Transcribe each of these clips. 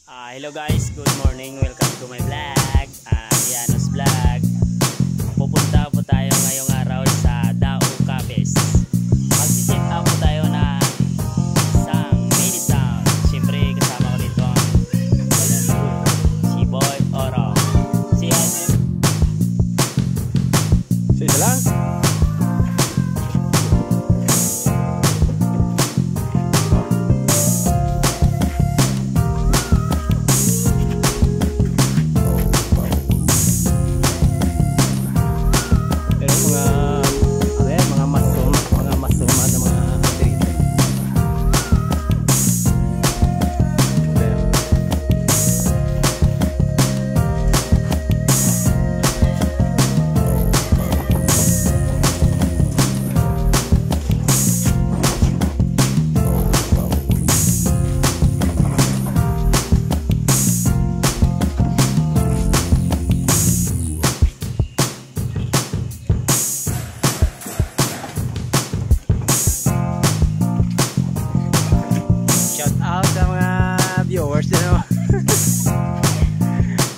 Hello guys, good morning. Welcome to my vlog, Diano's Vlog. Pupunta po tayo ngayong araw sa DAO Capiz. Mag-check out po tayo na isang mini sound. Siyempre kasama ko dito ang si Boy Oro. Si Adam. Si isa lang?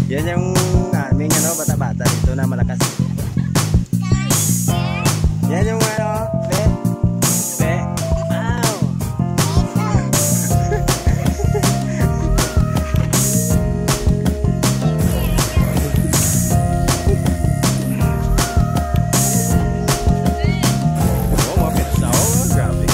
Yan yung aming bata-bata dito na malakas. Yan yung pe. Wow. Oh, mga pinasaw. Grabe.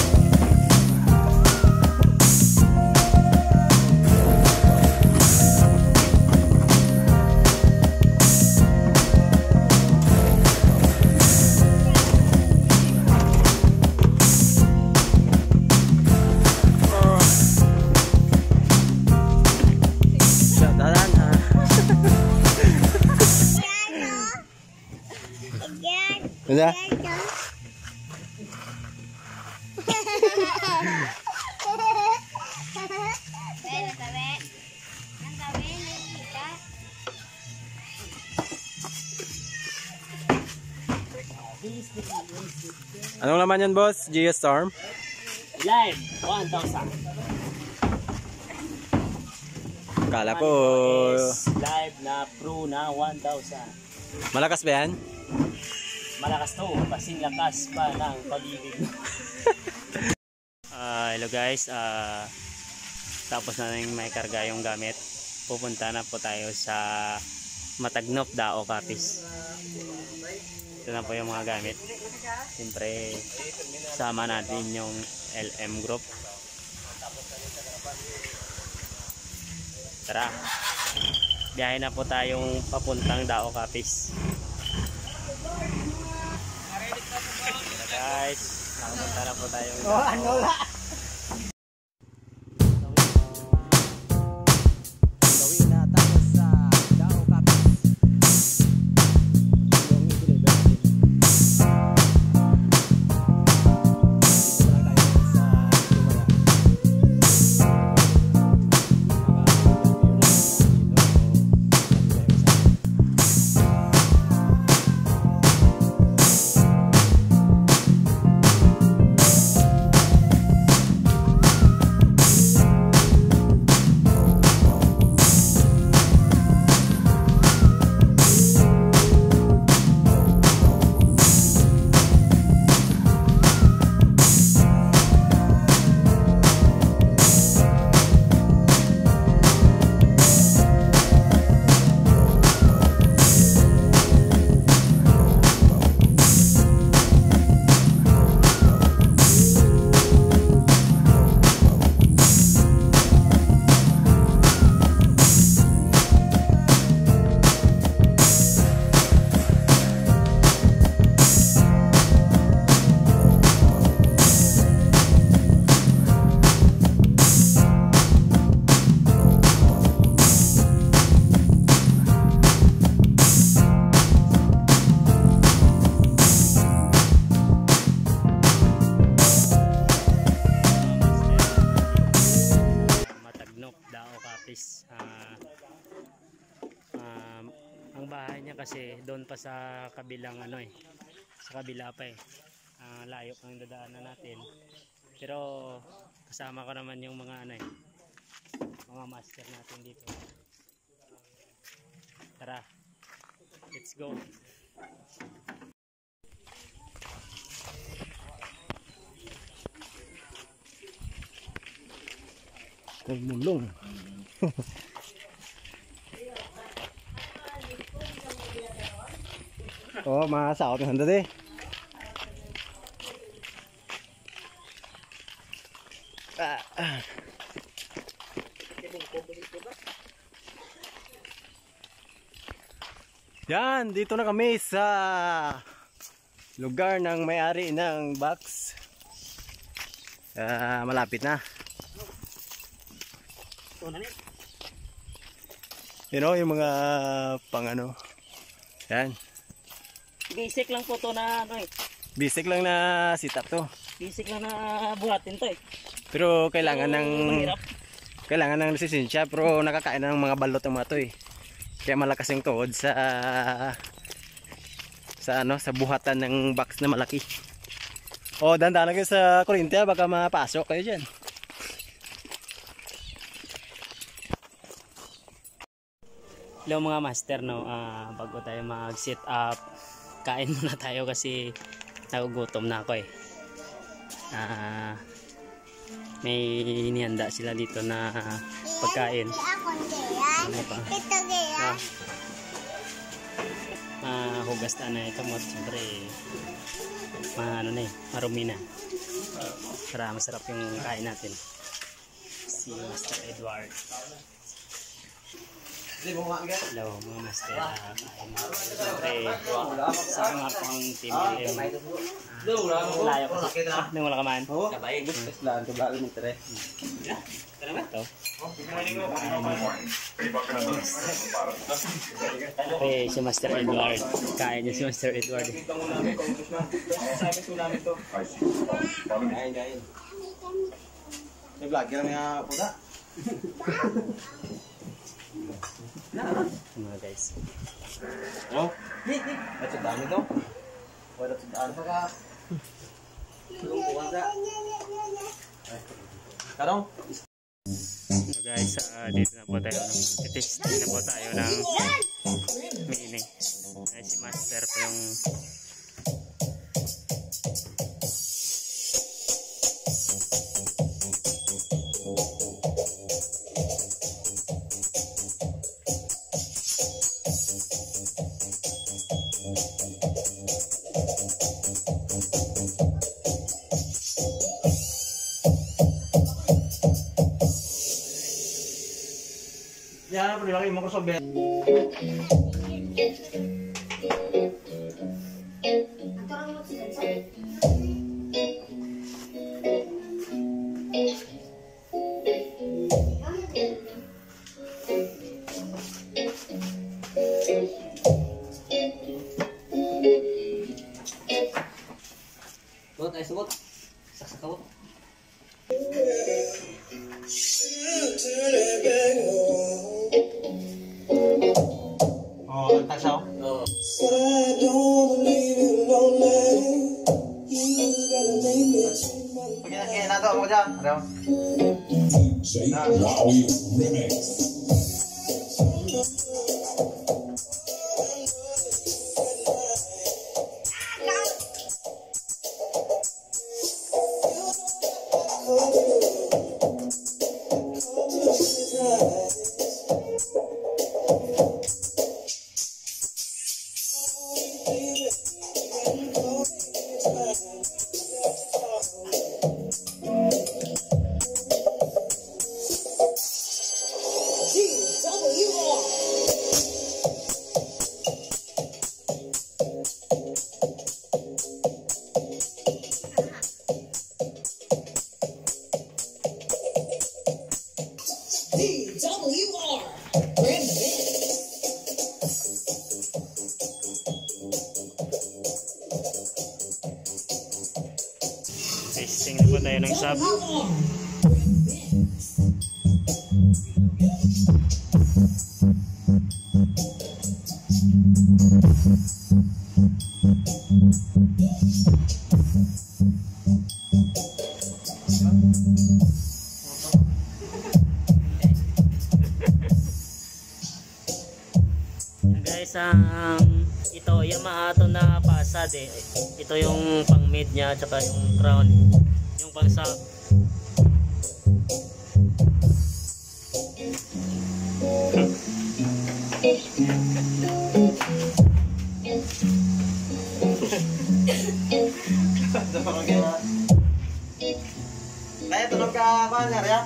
Udah. Anong laman yan, boss? Geostorm? Live 1,000. Kala ko live na pro na 1,000. malakas ba yan? Malakas to, kasing lakas pa ng pag-ibig. Hello guys, tapos na nang may karga yung gamit. Pupunta na po tayo sa Matagnop, DAO Capiz. Ito na po yung mga gamit. Siyempre, sama natin yung LM group. Tara, biyahe na po tayong papuntang DAO Capiz. Guys, nakapunta na po tayo. Ano la? Gawin na tayo sa DAO Capiz. Yung i-deliver natin. Dito lang tayo sa Capiz. Ang bahay niya kasi doon pa sa kabilang sa kabila pa layo ang dadaanan natin, pero kasama ko naman yung mga mga master natin dito. Tara, let's go. Mulong. Oh, masaot ng handa deh. Yan, dito na kami sa lugar ng may-ari ng box. Malapit na. You know, yung mga pang ano. Yan. Basic lang po to na ano eh. Basic lang na setup to. Basic lang na buhatin to eh. Pero kailangan ng mahirap. Kailangan ng lisensya, pero nakakain na ng mga balot ng mga to eh. Kaya malakas yung tuhod sa buhatan ng box na malaki. Oh, dandan lang sa kuryente, baka mapasok kayo diyan. Hello mga master, no, bago tayo mag-set up, kain muna tayo kasi nagugutom na ako eh. May inihanda sila dito na pagkain. Ano pa? Hugas na ito mo, siyempre ano na eh, marumi na. Para masarap yung kain natin. Si Master Edward. Hello mga master, kain na. Siyempre sa mga pang team LM. Layo ko sa nang wala ka man. Kabay, gusto lang kabay mo tere. Ano ba to? Okay, si Master Edward. Kain niya si Master Edward. Kain. May vlogger nga puta. Mga guys. Oh, at sa dami to. Wala sa daan pa. Tulong ko ka. Karong. So guys, dito na po tayo. Testing na po tayo ng mini. Si Master po yung ya, perlu lagi mau kesobek. Buat ayo sebut. Saksa kau. Oh, tak sao? Pakai na to, mo dyan. Ano? testing na po tayo ng sub. guys, ito Yamaha to na pasad eh. Ito yung pang mid niya tsaka yung crown, yung pang sa Kaya tunog ka ba niya Rhea?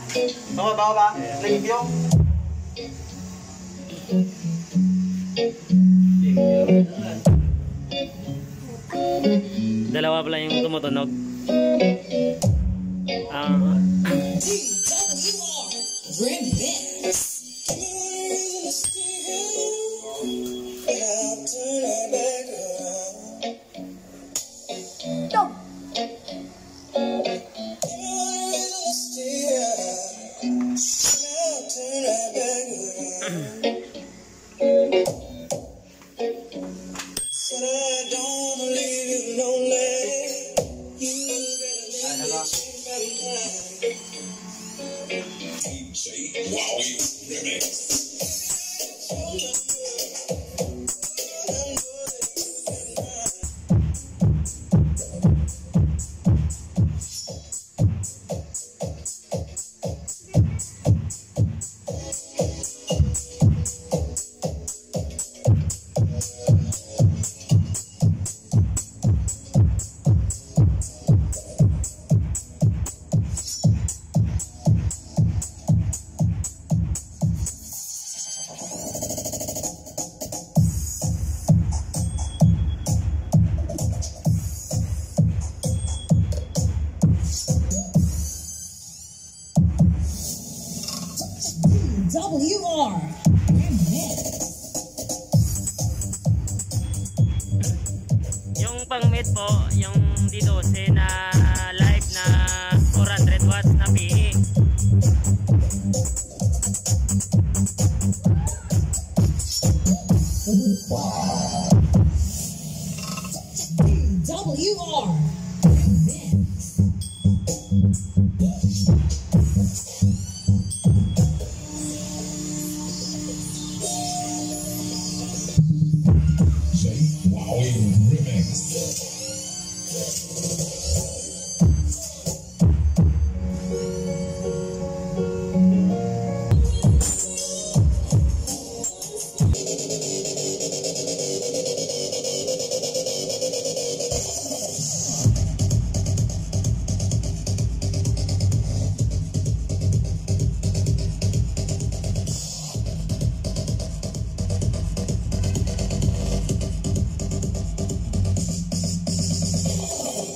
Bawa ba? Lagi yung dalawa pala yung tumutunog. Yung pang mid po, yung D12 na live na 400 watts na PE. WR.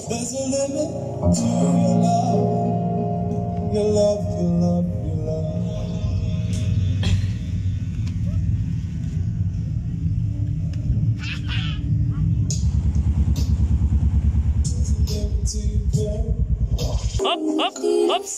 There's a limit to your love, your love, your love, your love. Hop, hop, hops.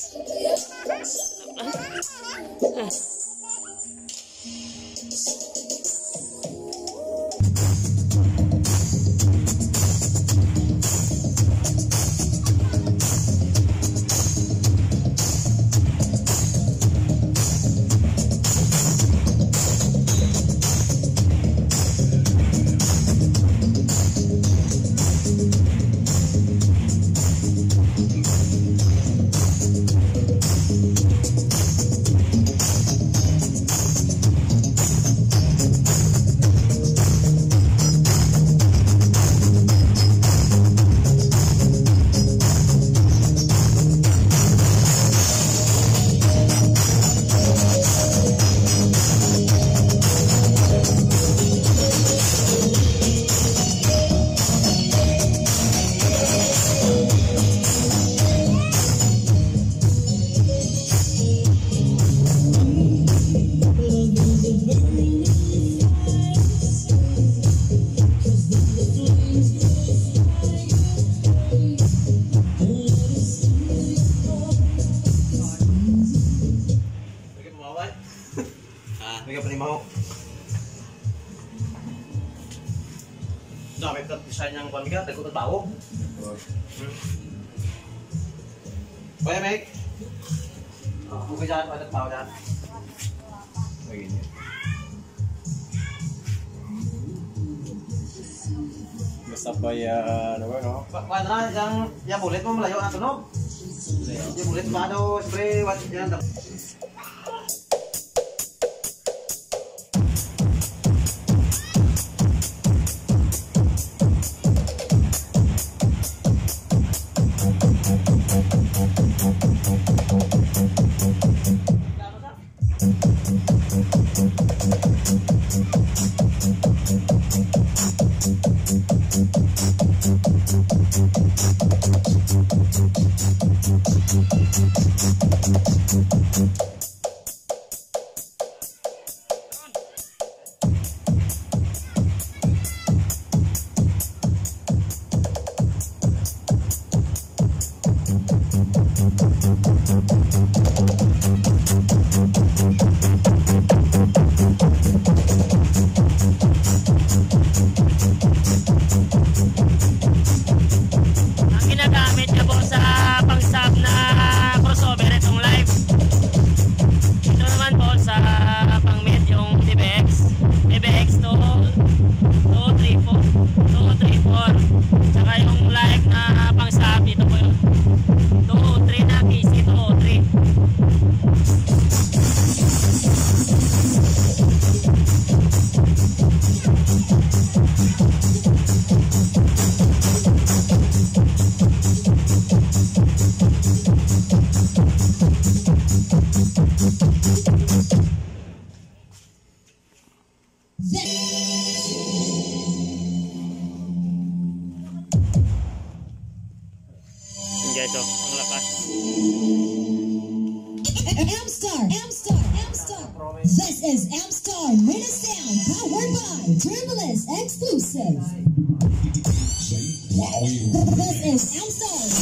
May ka panimaho. Dami ka design niyang pamiga, dagko ta tao. Oye, Meg. Buka dyan, ada tao dyan. Begini. sabay, ano ba, no? Paano na, yung bullet mo malayo ang tunog. Yung bullet mo ano, spray, what, yan. Guys, oh, ang lakas. Amstar. This is Amstar Minute Sound, powered by Turbulenz Exclusive. This is Amstar